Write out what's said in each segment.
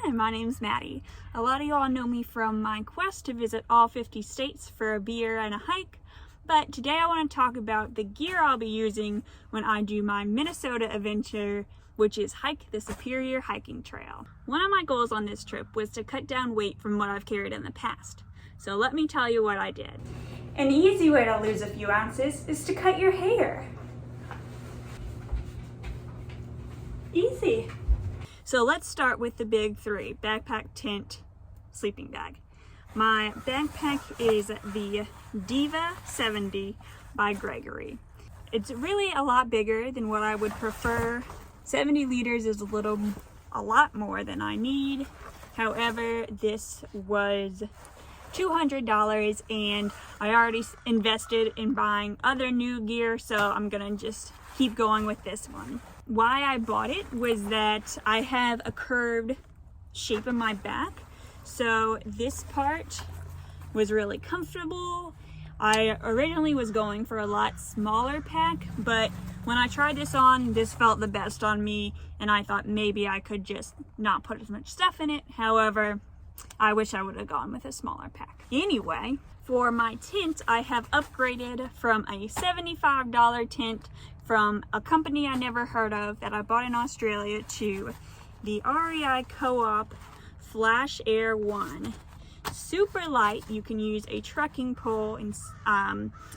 Hi, my name's Maddie. A lot of y'all know me from my quest to visit all 50 states for a beer and a hike, but today I want to talk about the gear I'll be using when I do my Minnesota adventure, which is hike the Superior Hiking Trail. One of my goals on this trip was to cut down weight from what I've carried in the past. So let me tell you what I did. An easy way to lose a few ounces is to cut your hair. Easy. So let's start with the big three: backpack, tent, sleeping bag. My backpack is the Diva 70 by Gregory. It's really a lot bigger than what I would prefer. 70 liters is a lot more than I need. However, this was $200 and I already invested in buying other new gear, so I'm gonna just keep going with this one. Why I bought it was that I have a curved shape in my back, so this part was really comfortable. I originally was going for a lot smaller pack, but when I tried this on, this felt the best on me, and I thought maybe I could just not put as much stuff in it. However, I wish I would have gone with a smaller pack. Anyway, for my tent, I have upgraded from a $75 tent from a company I never heard of that I bought in Australia to the REI Co-op Flash Air 1. Super light. You can use a trekking pole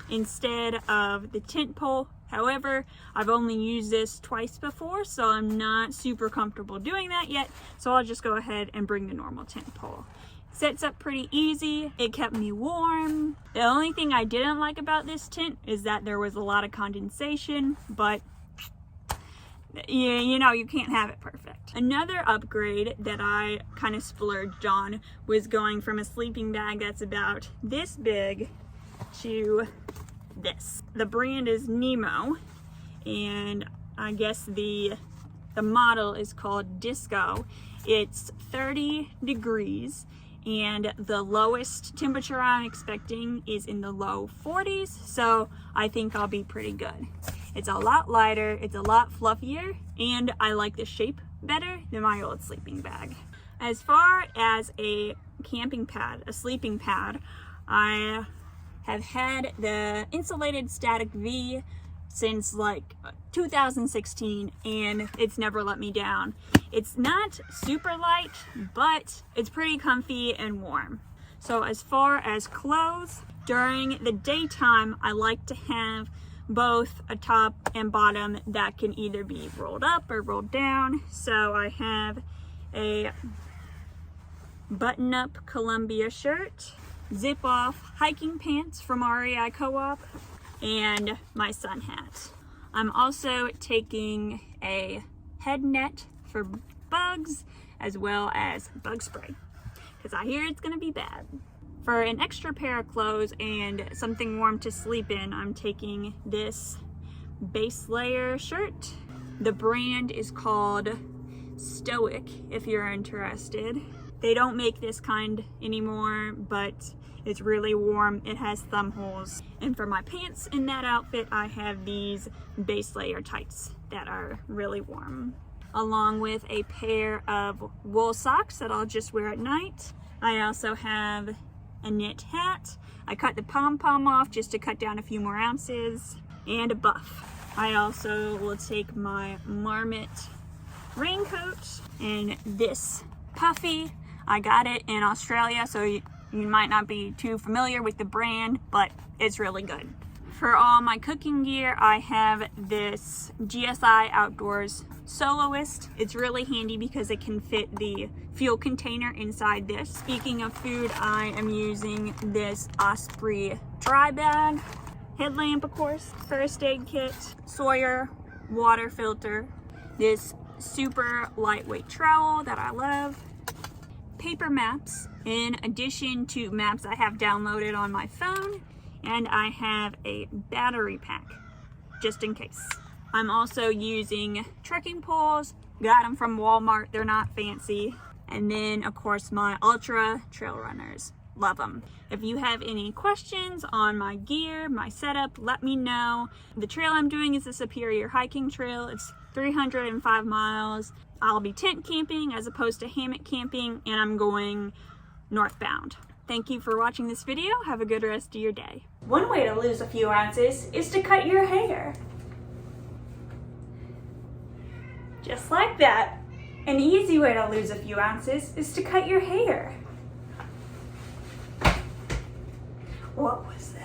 instead of the tent pole. However, I've only used this twice before, so I'm not super comfortable doing that yet, so I'll just go ahead and bring the normal tent pole. Sets up pretty easy. It kept me warm. The only thing I didn't like about this tent is that there was a lot of condensation, but you know, you can't have it perfect. Another upgrade that I kind of splurged on was going from a sleeping bag that's about this big to this. The brand is Nemo, and I guess the model is called Disco. It's 30 degrees and the lowest temperature I'm expecting is in the low 40s, so I think I'll be pretty good. It's a lot lighter, it's a lot fluffier, and I like the shape better than my old sleeping bag. As far as a camping pad, a sleeping pad, I have had the insulated Static V since like 2016 and it's never let me down. It's not super light, but it's pretty comfy and warm. So as far as clothes, during the daytime, I like to have both a top and bottom that can either be rolled up or rolled down. So I have a button-up Columbia shirt, zip-off hiking pants from REI Co-op, and my sun hat. I'm also taking a head net for bugs as well as bug spray because I hear it's gonna be bad. For an extra pair of clothes and something warm to sleep in, I'm taking this base layer shirt. The brand is called Stoic if you're interested. They don't make this kind anymore, but it's really warm. It has thumb holes. And for my pants in that outfit, I have these base layer tights that are really warm, along with a pair of wool socks that I'll just wear at night. I also have a knit hat. I cut the pom-pom off just to cut down a few more ounces, and a buff. I also will take my Marmot raincoat and this puffy. I got it in Australia, so you might not be too familiar with the brand, but it's really good. For all my cooking gear, I have this GSI Outdoors Soloist. It's really handy because it can fit the fuel container inside this. Speaking of food, I am using this Osprey dry bag, headlamp of course, first aid kit, Sawyer water filter, this super lightweight trowel that I love, paper maps in addition to maps I have downloaded on my phone, and I have a battery pack just in case. I'm also using trekking poles, got them from Walmart, they're not fancy, and then of course my Ultra trail runners. Love them. If you have any questions on my gear, my setup, let me know. The trail I'm doing is the Superior Hiking Trail. It's 305 miles. I'll be tent camping as opposed to hammock camping, and I'm going northbound. Thank you for watching this video. Have a good rest of your day. One way to lose a few ounces is to cut your hair. Just like that. An easy way to lose a few ounces is to cut your hair. What was that?